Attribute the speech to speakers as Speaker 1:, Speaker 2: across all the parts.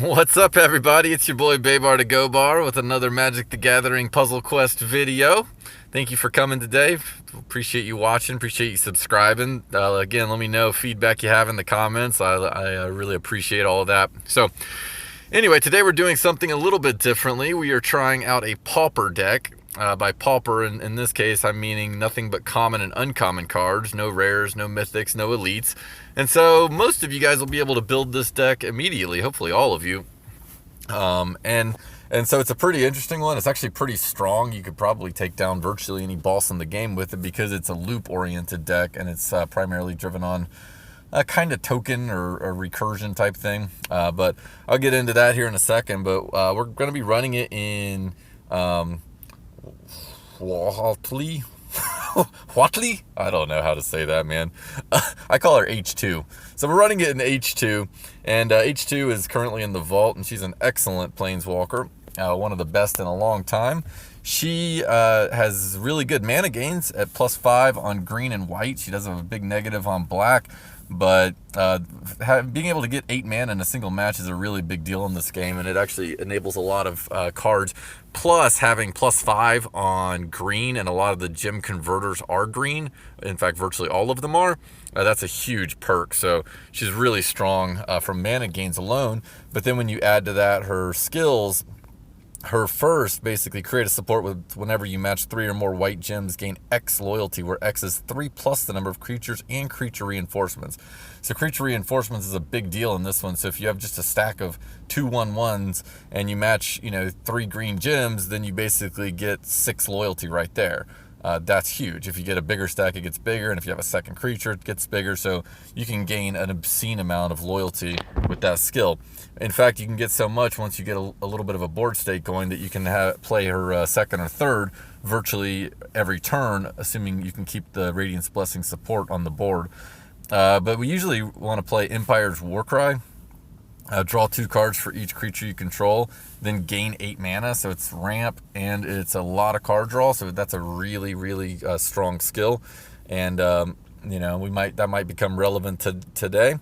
Speaker 1: What's up, everybody? It's your boy Baybar to Go Bar with another Magic the Gathering Puzzle Quest video. Thank you for coming today. Appreciate you watching. Appreciate you subscribing. Again, let me know feedback you have in the comments. I really appreciate all of that. So, anyway, today we're doing something a little bit differently. We are trying out a Pauper deck. By Pauper, in this case, I'm meaning nothing but common and uncommon cards, no rares, no mythics, no elites. And so most of you guys will be able to build this deck immediately, hopefully all of you. And so it's a pretty interesting one. It's actually pretty strong. You could probably take down virtually any boss in the game with it because it's a loop-oriented deck, and it's primarily driven on a kind of token or a recursion type thing. But I'll get into that here in a second. But we're going to be running it in... Whatley? Whatley? I don't know how to say that, man. I call her H2. So we're running it in H2, and H2 is currently in the vault, and she's an excellent planeswalker, one of the best in a long time. She has really good mana gains at +5 on green and white. She does have a big negative on black, but being able to get 8 mana in a single match is a really big deal in this game, and it actually enables a lot of cards. Plus, having +5 on green, and a lot of the gem converters are green. In fact, virtually all of them are. That's a huge perk. So she's really strong from mana gains alone. But then when you add to that her skills, her first basically create a support with whenever you match 3 or more white gems, gain X loyalty, where X is 3 plus the number of creatures and creature reinforcements. So creature reinforcements is a big deal in this one. So if you have just a stack of 2/1/1s and you match, 3 green gems, then you basically get 6 loyalty right there. That's huge. If you get a bigger stack, it gets bigger, and if you have a second creature, it gets bigger. So you can gain an obscene amount of loyalty with that skill. In fact, you can get so much once you get a little bit of a board state going that you can play her second or third virtually every turn, assuming you can keep the Radiance Blessing support on the board. But we usually want to play Empire's Warcry. Draw 2 cards for each creature you control, then gain 8 mana. So it's ramp, and it's a lot of card draw. So that's a really, really strong skill, and that might become relevant today.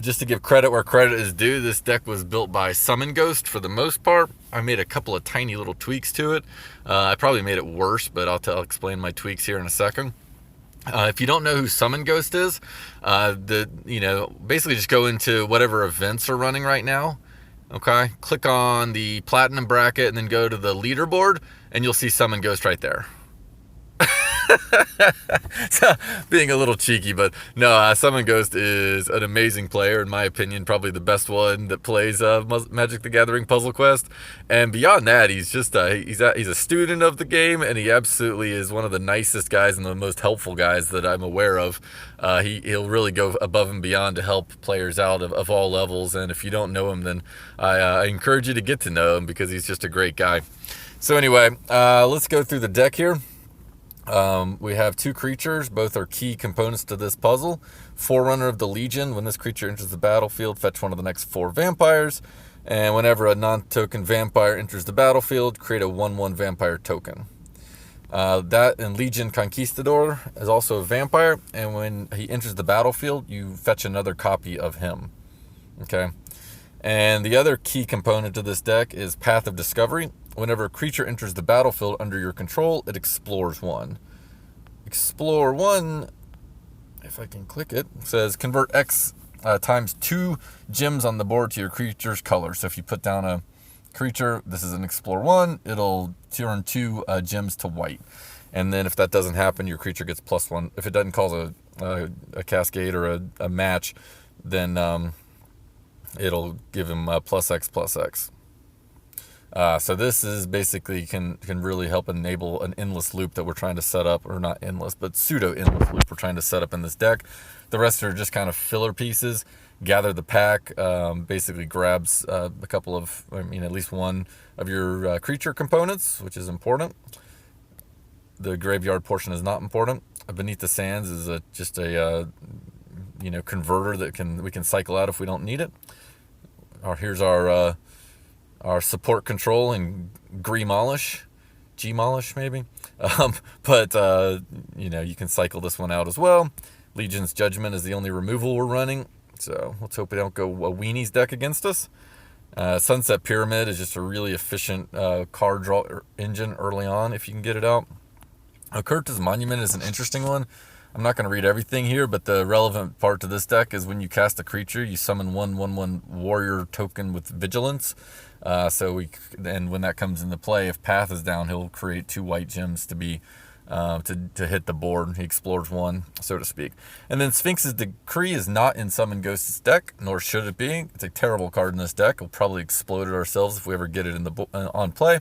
Speaker 1: Just to give credit where credit is due, this deck was built by Summon Ghost for the most part. I made a couple of tiny little tweaks to it. I probably made it worse, but I'll explain my tweaks here in a second. If you don't know who Summon Ghost is, basically just go into whatever events are running right now. Okay, click on the platinum bracket and then go to the leaderboard, and you'll see Summon Ghost right there. So, being a little cheeky, but no, Summon Ghost is an amazing player, in my opinion, probably the best one that plays Magic the Gathering Puzzle Quest. And beyond that, he's just he's a student of the game, and he absolutely is one of the nicest guys and the most helpful guys that I'm aware of. He'll really go above and beyond to help players out of all levels. And if you don't know him, then I encourage you to get to know him, because he's just a great guy. So anyway, let's go through the deck here. We have 2 creatures. Both are key components to this puzzle. Forerunner of the Legion. When this creature enters the battlefield, fetch one of the next 4 vampires. And whenever a non-token vampire enters the battlefield, create a 1/1 vampire token. That and Legion Conquistador is also a vampire. And when he enters the battlefield, you fetch another copy of him. Okay. And the other key component to this deck is Path of Discovery. Whenever a creature enters the battlefield under your control, it explores 1. Explore 1, if I can click it, says convert X times 2 gems on the board to your creature's color. So if you put down a creature, this is an Explore 1, it'll turn 2 gems to white. And then if that doesn't happen, your creature gets +1. If it doesn't cause a cascade or a match, then it'll give him +X+X. So this is basically can really help enable an endless loop that we're trying to set up, or not endless, but pseudo-endless loop we're trying to set up in this deck. The rest are just kind of filler pieces. Gather the Pack basically grabs a couple of, at least one of your creature components, which is important. The graveyard portion is not important. Beneath the Sands is just a converter that we can cycle out if we don't need it. Here's our support control and Gmolish maybe. You can cycle this one out as well. Legion's Judgement is the only removal we're running. So let's hope we don't go a Weenies deck against us. Sunset Pyramid is just a really efficient card draw engine early on if you can get it out. Okerta's Monument is an interesting one. I'm not going to read everything here, but the relevant part to this deck is when you cast a creature, you summon 1/1/1 warrior token with vigilance. And when that comes into play, if Path is down, he'll create 2 white gems to be to hit the board. He explores 1, so to speak. And then Sphinx's Decree is not in Summon Ghost's deck, nor should it be. It's a terrible card in this deck. We'll probably explode it ourselves if we ever get it in the on play.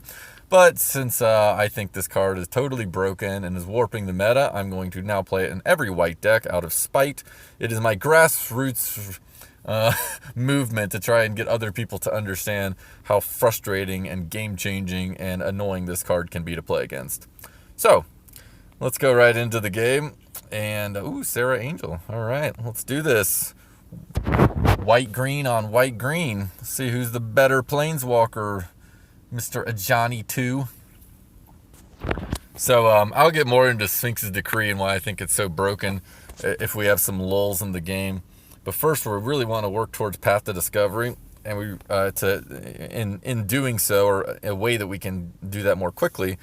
Speaker 1: But since I think this card is totally broken and is warping the meta, I'm going to now play it in every white deck out of spite. It is my grassroots movement to try and get other people to understand how frustrating and game-changing and annoying this card can be to play against. So, let's go right into the game. And, ooh, Sarah Angel. All right, let's do this. White-green on white-green. Let's see who's the better Planeswalker. Mr. Ajani 2. So I'll get more into Sphinx's Decree and why I think it's so broken if we have some lulls in the game. But first, we really want to work towards Path to Discovery, and in doing so, or a way that we can do that more quickly,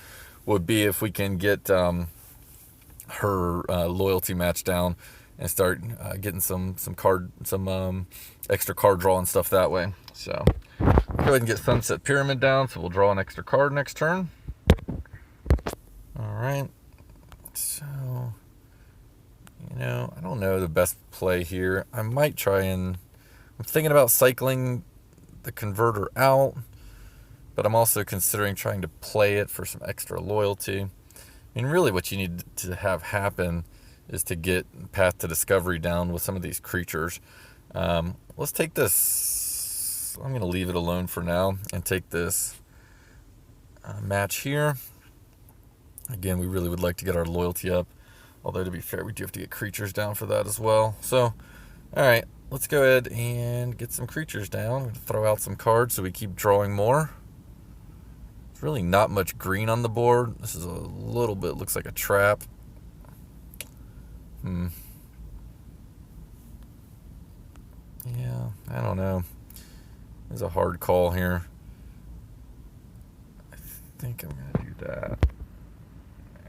Speaker 1: would be if we can get her loyalty match down and start getting some extra card draw and stuff that way. So go ahead and get Sunset Pyramid down, so we'll draw an extra card next turn. All right. So, I don't know the best play here. I might try and... I'm thinking about cycling the converter out, but I'm also considering trying to play it for some extra loyalty. I mean, really what you need to have happen is to get Path to Discovery down with some of these creatures. Let's take this. I'm going to leave it alone for now and take this match here. Again, we really would like to get our loyalty up. Although, to be fair, we do have to get creatures down for that as well. So, alright, let's go ahead and get some creatures down. I'm going to throw out some cards so we keep drawing more. There's really not much green on the board. This is a little bit, looks like a trap. Yeah, I don't know. It's a hard call here. I think I'm going to do that.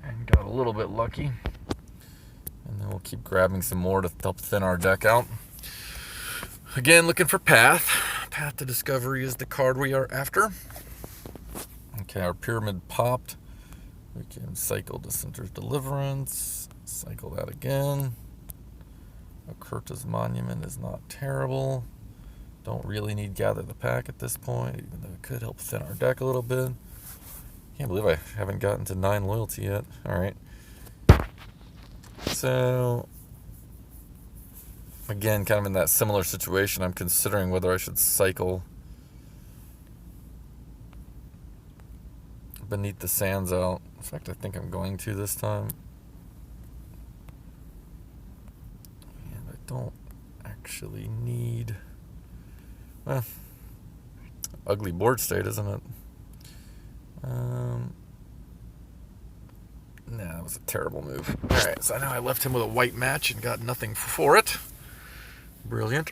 Speaker 1: And got a little bit lucky. And then we'll keep grabbing some more to help thin our deck out. Again, looking for Path. Path to Discovery is the card we are after. Okay, our Pyramid popped. We can cycle Dissenter's Deliverance. Cycle that again. Okerta's Monument is not terrible. Don't really need Gather the Pack at this point, even though it could help thin our deck a little bit. Can't believe I haven't gotten to 9 loyalty yet. Alright. So, again, kind of in that similar situation, I'm considering whether I should cycle Beneath the Sands out. In fact, I think I'm going to this time. And I don't actually need... Well, ugly board state, isn't it? Nah, that was a terrible move. Alright, so now I left him with a white match and got nothing for it. Brilliant.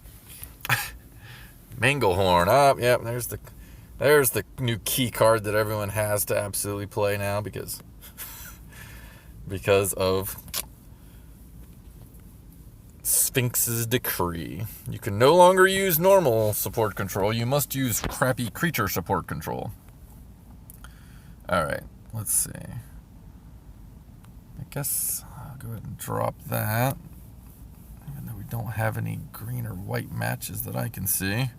Speaker 1: Manglehorn up. Yep, there's the new key card that everyone has to absolutely play now because of Sphinx's Decree. You can no longer use normal support control. You must use crappy creature support control. Alright, let's see. I guess I'll go ahead and drop that. Even though we don't have any green or white matches that I can see.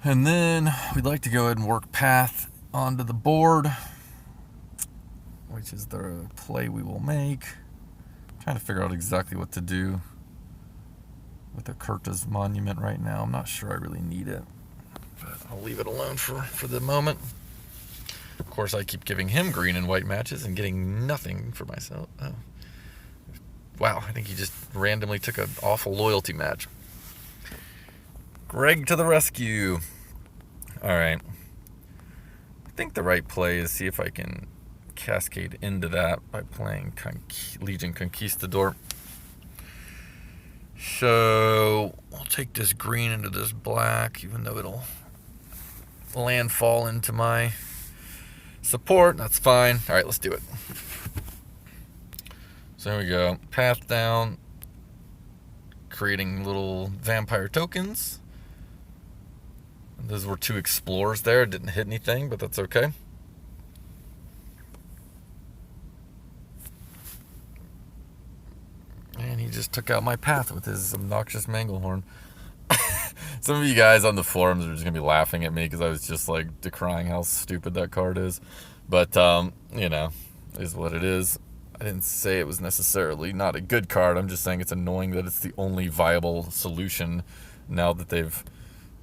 Speaker 1: And then we'd like to go ahead and work Path onto the board, which is the play we will make. I'm trying to figure out exactly what to do with Okerta's Monument right now. I'm not sure I really need it, but I'll leave it alone for the moment. Of course, I keep giving him green and white matches and getting nothing for myself. Oh. Wow, I think he just randomly took an awful loyalty match. Greg to the rescue. Alright. I think the right play is see if I can cascade into that by playing Legion Conquistador. So we'll take this green into this black, even though it'll landfall into my support. That's fine. All right, let's do it. So there we go. Path down, creating little vampire tokens. Those were 2 explorers there. Didn't hit anything, but that's okay. And he just took out my path with his obnoxious Manglehorn. Some of you guys on the forums are just going to be laughing at me because I was just like decrying how stupid that card is. But, you know, is what it is. I didn't say it was necessarily not a good card. I'm just saying it's annoying that it's the only viable solution now that they've,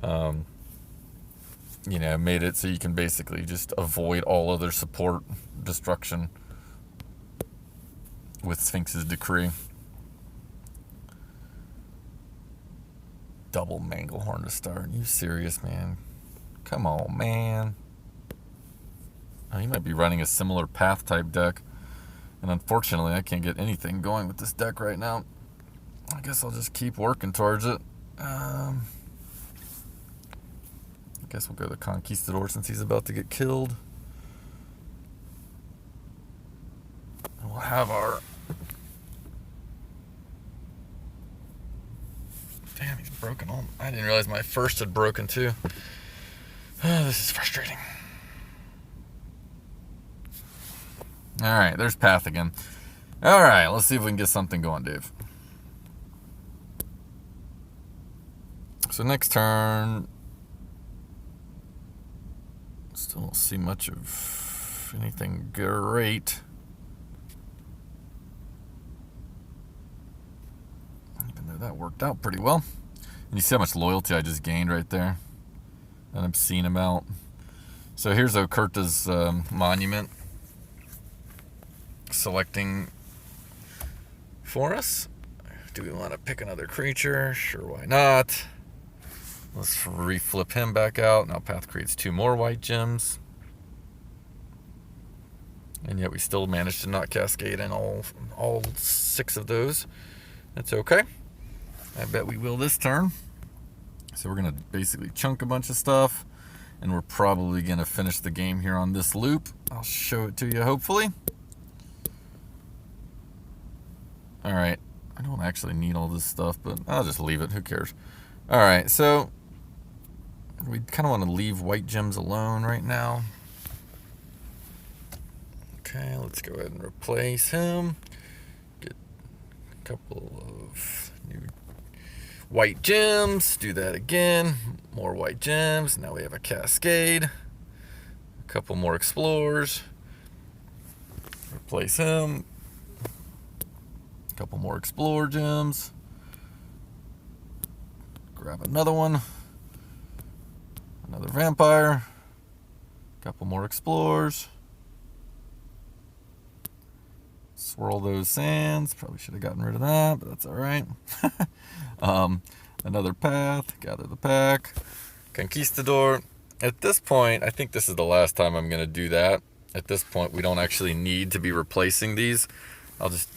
Speaker 1: you know, made it so you can basically just avoid all other support destruction with Sphinx's Decree. Double Manglehorn to start. Are you serious, man? Come on, man. Oh, he might be running a similar path type deck. And unfortunately, I can't get anything going with this deck right now. I guess I'll just keep working towards it. I guess we'll go to the Conquistador since he's about to get killed. And we'll have our... Damn, he's broken all... I didn't realize my first had broken too. Oh, this is frustrating. Alright, there's Path again. Alright, let's see if we can get something going, Dave. So next turn... Still don't see much of anything great. Even though that worked out pretty well. And you see how much loyalty I just gained right there? An obscene amount. So here's Okerta's monument. Selecting for us. Do we want to pick another creature? Sure, why not? Let's reflip him back out. Now Path creates 2 more white gems. And yet we still managed to not cascade in all 6 of those. That's okay. I bet we will this turn. So we're going to basically chunk a bunch of stuff. And we're probably going to finish the game here on this loop. I'll show it to you, hopefully. Alright. I don't actually need all this stuff, but I'll just leave it. Who cares? Alright, so... we kind of want to leave white gems alone right now. Okay, let's go ahead and replace him. Get a couple of new white gems. Do that again. More white gems. Now we have a cascade. A couple more explorers. Replace him. A couple more explorer gems. Grab another one. Another vampire. A couple more explorers. Swirl those sands. Probably should have gotten rid of that, but that's alright. Another path. Gather the pack. Conquistador. At this point, I think this is the last time I'm going to do that. At this point, we don't actually need to be replacing these. I'll just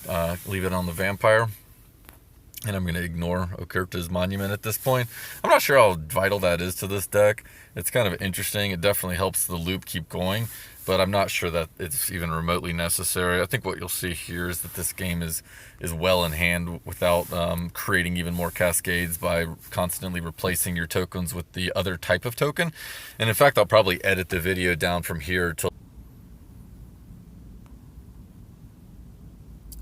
Speaker 1: leave it on the vampire. And I'm going to ignore Okerta's monument at this point. I'm not sure how vital that is to this deck. It's kind of interesting. It definitely helps the loop keep going. But I'm not sure that it's even remotely necessary. I think what you'll see here is that this game is well in hand without creating even more cascades by constantly replacing your tokens with the other type of token. And in fact, I'll probably edit the video down from here till...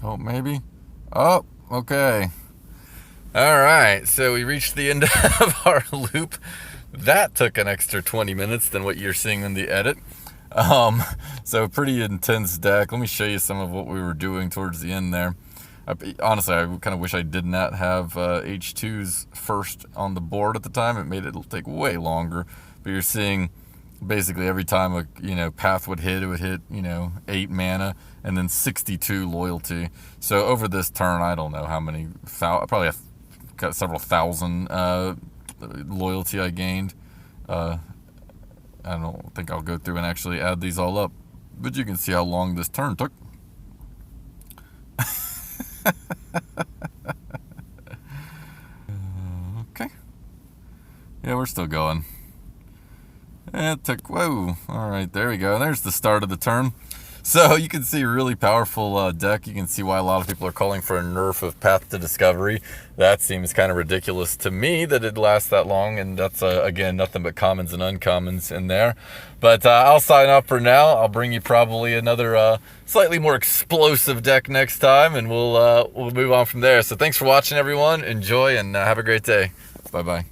Speaker 1: Oh, maybe? Oh, okay. Alright, so we reached the end of our loop. That took an extra 20 minutes than what you're seeing in the edit. So pretty intense deck. Let me show you some of what we were doing towards the end there. Honestly, I kind of wish I did not have H2's first on the board at the time. It made it take way longer. But you're seeing basically every time a path would hit, it would hit 8 mana and then 62 loyalty. So over this turn, I don't know how many, probably got several thousand loyalty I gained. I don't think I'll go through and actually add these all up, but you can see how long this turn took. Yeah, we're still going. It took, whoa, all right, there we go. There's the start of the turn. So you can see a really powerful deck. You can see why a lot of people are calling for a nerf of Path to Discovery. That seems kind of ridiculous to me that it lasts that long, and that's, again, nothing but commons and uncommons in there. But I'll sign off for now. I'll bring you probably another slightly more explosive deck next time, and we'll move on from there. So thanks for watching, everyone. Enjoy, and have a great day. Bye-bye.